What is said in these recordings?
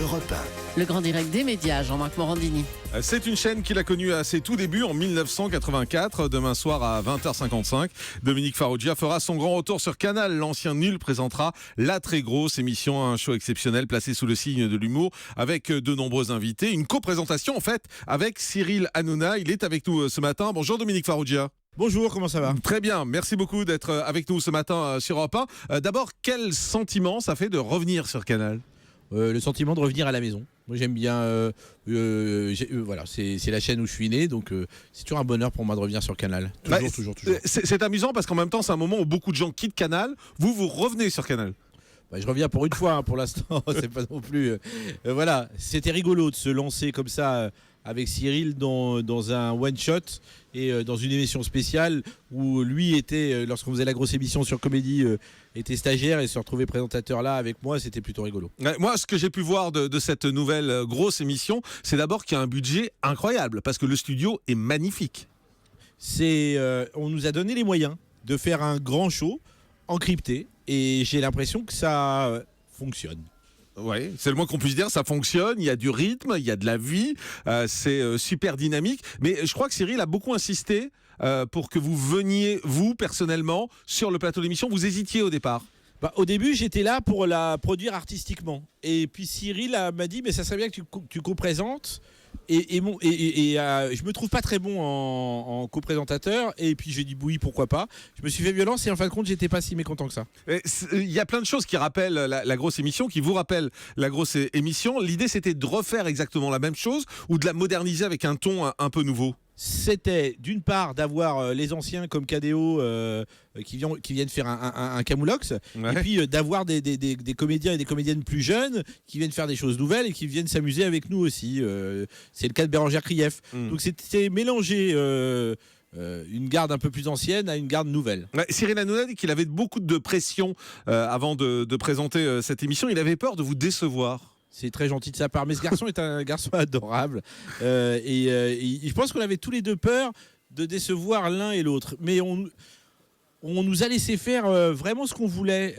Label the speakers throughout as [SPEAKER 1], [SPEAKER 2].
[SPEAKER 1] Europe 1.
[SPEAKER 2] Le grand direct des médias, Jean-Marc Morandini.
[SPEAKER 3] C'est une chaîne qu'il a connue à ses tout débuts en 1984. Demain soir à 20h55, Dominique Farrugia fera son grand retour sur Canal. L'ancien nul présentera la très grosse émission, un show exceptionnel placé sous le signe de l'humour avec de nombreux invités. Une co-présentation en fait avec Cyril Hanouna. Il est avec nous ce matin. Bonjour Dominique Farrugia.
[SPEAKER 4] Bonjour, comment ça va ?
[SPEAKER 3] Très bien, merci beaucoup d'être avec nous ce matin sur Europe 1. D'abord, quel sentiment ça fait de revenir sur Canal ?
[SPEAKER 4] Le sentiment de revenir à la maison. Moi j'aime bien, voilà, c'est la chaîne où je suis né, donc c'est toujours un bonheur pour moi de revenir sur Canal. Toujours.
[SPEAKER 3] C'est amusant parce qu'en même temps c'est un moment où beaucoup de gens quittent Canal, vous revenez sur Canal.
[SPEAKER 4] Je reviens pour une fois, hein, pour l'instant, c'est pas non plus... voilà, c'était rigolo de se lancer comme ça avec Cyril dans un one-shot et dans une émission spéciale où lui était, lorsqu'on faisait la grosse émission sur Comédie, était stagiaire et se retrouvait présentateur là avec moi, c'était plutôt rigolo.
[SPEAKER 3] Moi, ce que j'ai pu voir de cette nouvelle grosse émission, c'est d'abord qu'il y a un budget incroyable parce que le studio est magnifique.
[SPEAKER 4] On nous a donné les moyens de faire un grand show encrypté et j'ai l'impression que ça fonctionne.
[SPEAKER 3] Oui, c'est le moins qu'on puisse dire, ça fonctionne, il y a du rythme, il y a de la vie, c'est super dynamique. Mais je crois que Cyril a beaucoup insisté pour que vous veniez, vous, personnellement, sur le plateau d'émission. Vous hésitiez au départ.
[SPEAKER 4] Au début, j'étais là pour la produire artistiquement. Et puis Cyril m'a dit, mais ça serait bien que tu co-présentes. Et je me trouve pas très bon en co-présentateur. Et puis j'ai dit oui, pourquoi pas. Je me suis fait violence et en fin de compte, j'étais pas si mécontent que ça.
[SPEAKER 3] Il y a plein de choses qui rappellent la grosse émission, qui vous rappellent la grosse émission. L'idée, c'était de refaire exactement la même chose ou de la moderniser avec un ton un peu nouveau.
[SPEAKER 4] C'était d'une part d'avoir les anciens comme KDO qui viennent faire un camoulox, ouais. Et puis d'avoir des comédiens et des comédiennes plus jeunes qui viennent faire des choses nouvelles et qui viennent s'amuser avec nous aussi. C'est le cas de Bérangère Krief. Donc c'était mélanger une garde un peu plus ancienne à une garde nouvelle.
[SPEAKER 3] Cyril Hanouna dit qu'il avait beaucoup de pression avant de présenter cette émission. Il avait peur de vous décevoir.
[SPEAKER 4] C'est très gentil de sa part, mais ce garçon est un garçon adorable. Je pense qu'on avait tous les deux peur de décevoir l'un et l'autre. Mais on nous a laissé faire vraiment ce qu'on voulait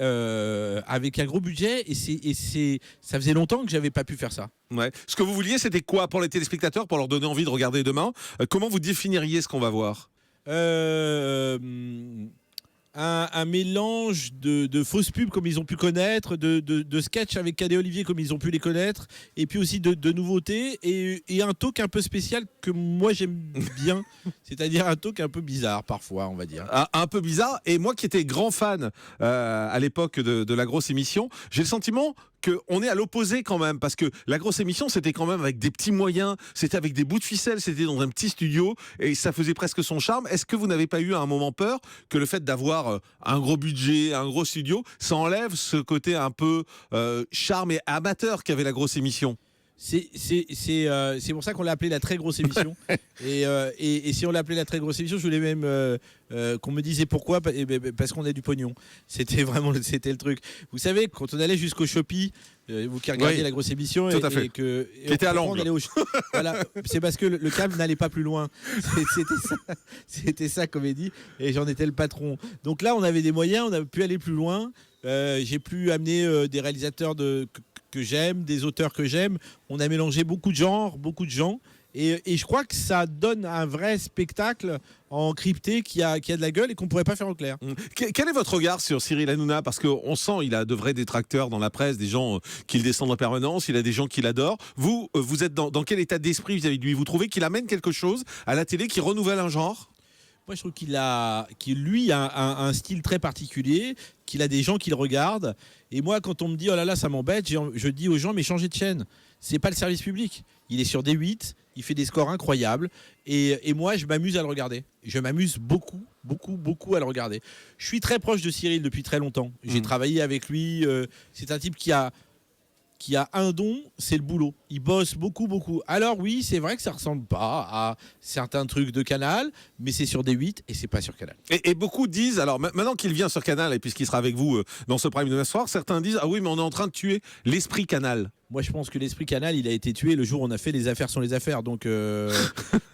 [SPEAKER 4] avec un gros budget. Et ça faisait longtemps que j'avais pas pu faire ça.
[SPEAKER 3] Ouais. Ce que vous vouliez, c'était quoi pour les téléspectateurs, pour leur donner envie de regarder demain ? Comment vous définiriez ce qu'on va voir ?
[SPEAKER 4] Un mélange de fausses pubs comme ils ont pu connaître, de sketchs avec Cadet Olivier comme ils ont pu les connaître, et puis aussi de nouveautés, et un talk un peu spécial que moi j'aime bien, c'est-à-dire un talk un peu bizarre parfois, on va dire.
[SPEAKER 3] Un peu bizarre, et moi qui étais grand fan à l'époque de la grosse émission, j'ai le sentiment qu'on est à l'opposé quand même, parce que la grosse émission, c'était quand même avec des petits moyens, c'était avec des bouts de ficelle, c'était dans un petit studio, et ça faisait presque son charme. Est-ce que vous n'avez pas eu à un moment peur que le fait d'avoir un gros budget, un gros studio, ça enlève ce côté un peu charme et amateur qu'avait la grosse émission ?
[SPEAKER 4] C'est pour ça qu'on l'a appelé la très grosse émission. et si on l'appelait la très grosse émission, je voulais même qu'on me disait pourquoi, parce qu'on a du pognon. C'était le truc. Vous savez, quand on allait jusqu'au Shopee, vous qui regardiez la grosse émission,
[SPEAKER 3] qui était à l'angle.
[SPEAKER 4] Voilà, c'est parce que le câble n'allait pas plus loin. C'était ça, Comédie, et j'en étais le patron. Donc là, on avait des moyens, on a pu aller plus loin. J'ai pu amener des réalisateurs que j'aime, des auteurs que j'aime. On a mélangé beaucoup de genres, beaucoup de gens. Et je crois que ça donne un vrai spectacle en crypté qui a de la gueule et qu'on ne pourrait pas faire au clair.
[SPEAKER 3] Quel est votre regard sur Cyril Hanouna ? Parce qu'on sent il a de vrais détracteurs dans la presse, des gens qui le descendent en permanence, il a des gens qui l'adorent. Vous êtes dans quel état d'esprit vis-à-vis de lui ? Vous trouvez qu'il amène quelque chose à la télé qui renouvelle un genre ?
[SPEAKER 4] Moi, je trouve qu'il a un style très particulier, qu'il a des gens qui le regardent. Et moi, quand on me dit « Oh là là, ça m'embête », je dis aux gens « Mais changez de chaîne. C'est pas le service public. Il est sur D8, il fait des scores incroyables. Et moi, je m'amuse à le regarder. Je m'amuse beaucoup, beaucoup, beaucoup à le regarder. Je suis très proche de Cyril depuis très longtemps. J'ai travaillé avec lui. C'est un type qui a un don, c'est le boulot. Il bosse beaucoup, beaucoup. Alors oui, c'est vrai que ça ressemble pas à certains trucs de Canal, mais c'est sur D8 et c'est pas sur Canal.
[SPEAKER 3] Et beaucoup disent, alors maintenant qu'il vient sur Canal et puisqu'il sera avec vous dans ce prime de ce soir, certains disent, ah oui, mais on est en train de tuer l'esprit Canal.
[SPEAKER 4] Moi, je pense que l'esprit Canal, il a été tué le jour où on a fait Les Affaires sont les affaires. Donc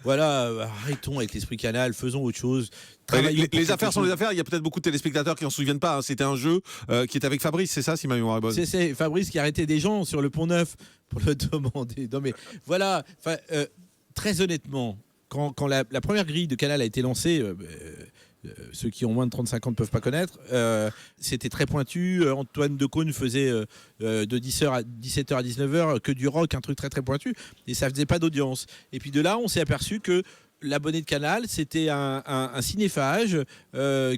[SPEAKER 4] voilà, arrêtons avec l'esprit Canal, faisons autre chose.
[SPEAKER 3] Les affaires sont les affaires. Il y a peut-être beaucoup de téléspectateurs qui n'en souviennent pas. Hein. C'était un jeu qui était avec Fabrice, c'est ça, si ma mémoire est bonne.
[SPEAKER 4] C'est Fabrice qui arrêtait des gens sur le Pont Neuf pour le demander. Non mais voilà, très honnêtement, quand la première grille de Canal a été lancée, ceux qui ont moins de 35 ans ne peuvent pas connaître, c'était très pointu. Antoine Decaune faisait de 17h à 19h que du rock, un truc très très pointu, et ça faisait pas d'audience. Et puis de là, on s'est aperçu que l'abonné de Canal, c'était un cinéphage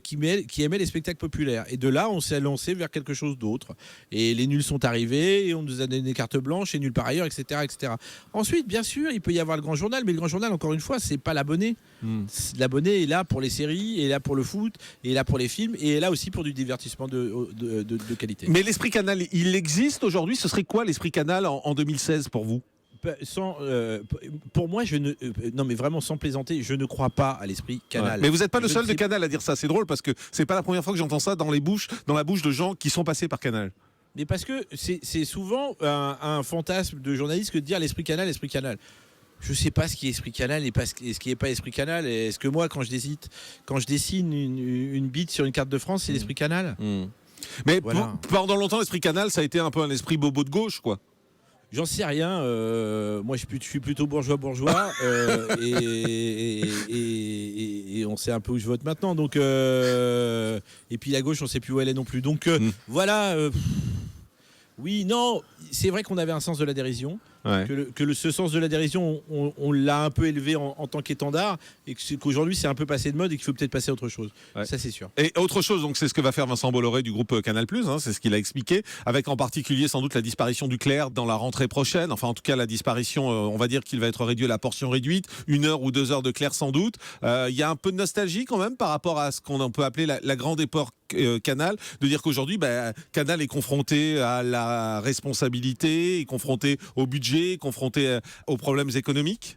[SPEAKER 4] qui aimait les spectacles populaires. Et de là, on s'est lancé vers quelque chose d'autre. Et les nuls sont arrivés, et on nous a donné carte blanche, et nulle part ailleurs, etc., etc. Ensuite, bien sûr, il peut y avoir le Grand Journal, mais le Grand Journal, encore une fois, c'est pas l'abonné. L'abonné est là pour les séries, est là pour le foot, est là pour les films, et est là aussi pour du divertissement de qualité.
[SPEAKER 3] Mais l'esprit Canal, il existe aujourd'hui. Ce serait quoi l'esprit Canal en 2016 pour vous ?
[SPEAKER 4] Pour moi, non mais vraiment sans plaisanter, je ne crois pas à l'esprit Canal.
[SPEAKER 3] Ouais. Mais vous n'êtes pas le seul de Canal à dire ça. C'est drôle parce que c'est pas la première fois que j'entends ça dans la bouche de gens qui sont passés par Canal.
[SPEAKER 4] Mais parce que c'est souvent un fantasme de journaliste que de dire l'esprit Canal, l'esprit Canal. Je sais pas ce qui est esprit Canal et ce qui est pas esprit Canal. Est-ce que moi, quand je dessine une bite sur une carte de France, c'est l'esprit Canal?
[SPEAKER 3] Mais
[SPEAKER 4] voilà.
[SPEAKER 3] Pendant longtemps, l'esprit Canal, ça a été un peu un esprit bobo de gauche, quoi.
[SPEAKER 4] J'en sais rien. Moi, je suis plutôt bourgeois, et on sait un peu où je vote maintenant. Donc, et puis la gauche, on sait plus où elle est non plus. Donc voilà. Oui, non, c'est vrai qu'on avait un sens de la dérision. Ouais. Ce sens de la dérision, on l'a un peu élevé en tant qu'étendard, et qu'aujourd'hui c'est un peu passé de mode et qu'il faut peut-être passer à autre chose. Ouais. Ça, c'est sûr.
[SPEAKER 3] Et autre chose, donc c'est ce que va faire Vincent Bolloré du groupe Canal+, hein, c'est ce qu'il a expliqué, avec en particulier sans doute la disparition du clair dans la rentrée prochaine. Enfin, en tout cas, la disparition, on va dire qu'il va être réduit à la portion réduite, 1 heure ou 2 heures de clair sans doute. Il y a un peu de nostalgie quand même par rapport à ce qu'on peut appeler la grande époque Canal, de dire qu'aujourd'hui Canal est confronté à la responsabilité, est confronté au budget, est confronté aux problèmes économiques.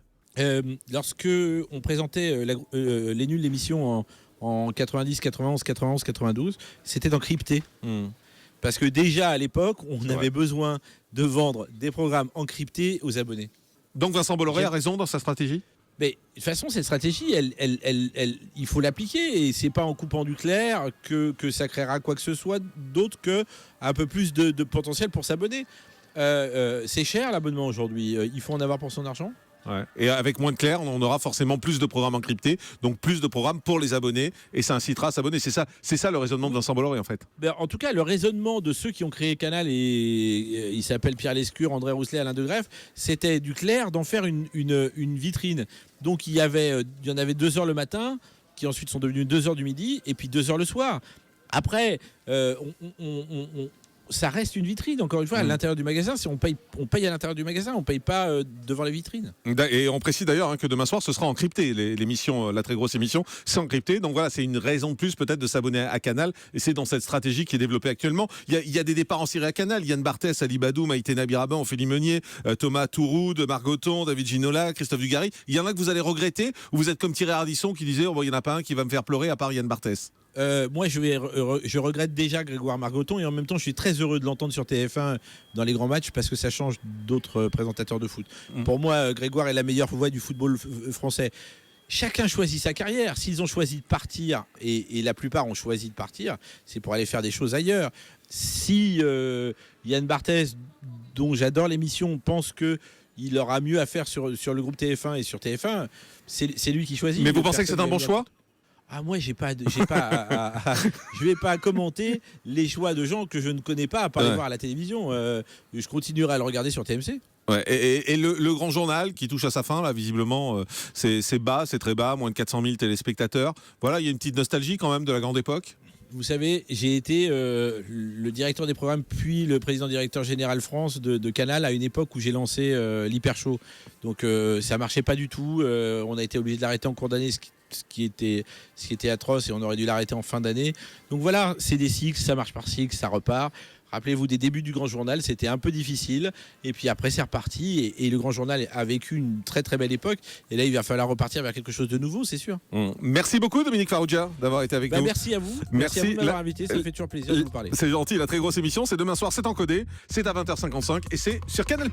[SPEAKER 4] Lorsque on présentait les nuls, l'émission en 90, 91, 91, 92, c'était encrypté. Parce que déjà à l'époque, on avait besoin de vendre des programmes encryptés aux abonnés.
[SPEAKER 3] Donc Vincent Bolloré a raison dans sa stratégie ?
[SPEAKER 4] Mais de toute façon, cette stratégie, il faut l'appliquer, et c'est pas en coupant du clair que ça créera quoi que ce soit d'autre que un peu plus de potentiel pour s'abonner. C'est cher l'abonnement aujourd'hui. Il faut en avoir pour son argent.
[SPEAKER 3] Ouais. Et avec moins de clair, on aura forcément plus de programmes encryptés, donc plus de programmes pour les abonnés, et ça incitera à s'abonner. C'est ça le raisonnement de Vincent Bolloré en fait.
[SPEAKER 4] En tout cas, le raisonnement de ceux qui ont créé Canal, et ils s'appellent Pierre Lescure, André Rousselet, Alain De Greff, c'était du clair, d'en faire une vitrine. Donc il y en avait 2 heures le matin, qui ensuite sont devenues 2 heures du midi, et puis 2 heures le soir. Après, ça reste une vitrine, encore une fois, à l'intérieur du magasin. Si on paye à l'intérieur du magasin, on ne paye pas devant la vitrine.
[SPEAKER 3] Et on précise d'ailleurs que demain soir, ce sera encrypté. L'émission, la très grosse émission, c'est encrypté. Donc voilà, c'est une raison de plus peut-être de s'abonner à Canal. Et c'est dans cette stratégie qui est développée actuellement. Il y a des départs en Syrie à Canal. Yann Barthès, Ali Badou, Maïté Nabiraban, Ophélie Meunier, Thomas Touroud, Margoton, David Ginola, Christophe Dugarry. Il y en a que vous allez regretter, ou vous êtes comme Thierry Ardisson qui disait il n'y en a pas un qui va me faire pleurer à part Yann Barthès.
[SPEAKER 4] Moi, je regrette déjà Grégoire Margoton, et en même temps, je suis très heureux de l'entendre sur TF1 dans les grands matchs, parce que ça change d'autres présentateurs de foot. Pour moi, Grégoire est la meilleure voix du football français. Chacun choisit sa carrière. S'ils ont choisi de partir, et la plupart ont choisi de partir, c'est pour aller faire des choses ailleurs. Si Yann Barthès, dont j'adore l'émission, pense qu'il aura mieux à faire sur le groupe TF1 et sur TF1, c'est lui qui choisit.
[SPEAKER 3] Mais vous pensez que c'est un bon choix ?
[SPEAKER 4] Moi, je vais pas commenter les choix de gens que je ne connais pas, à part les voir à la télévision. Je continuerai à le regarder sur TMC.
[SPEAKER 3] Ouais, et le grand journal qui touche à sa fin, là, visiblement, c'est bas, c'est très bas, moins de 400 000 téléspectateurs. Voilà, il y a une petite nostalgie quand même de la grande époque.
[SPEAKER 4] Vous savez, j'ai été le directeur des programmes, puis le président-directeur général France de Canal à une époque où j'ai lancé l'Hyper Show. Donc ça marchait pas du tout. On a été obligé de l'arrêter en cours d'année, ce qui était atroce, et on aurait dû l'arrêter en fin d'année. Donc voilà, c'est des cycles, ça marche par cycle, ça repart. Rappelez-vous des débuts du Grand Journal, c'était un peu difficile. Et puis après, c'est reparti. Et le Grand Journal a vécu une très très belle époque. Et là, il va falloir repartir vers quelque chose de nouveau, c'est sûr.
[SPEAKER 3] Merci beaucoup, Dominique Farrugia, d'avoir été avec nous.
[SPEAKER 4] Merci à vous. Merci à vous de m'avoir invité. Ça me fait toujours plaisir de vous parler.
[SPEAKER 3] C'est gentil. La très grosse émission, c'est demain soir, c'est encodé. C'est à 20h55 et c'est sur Canal+.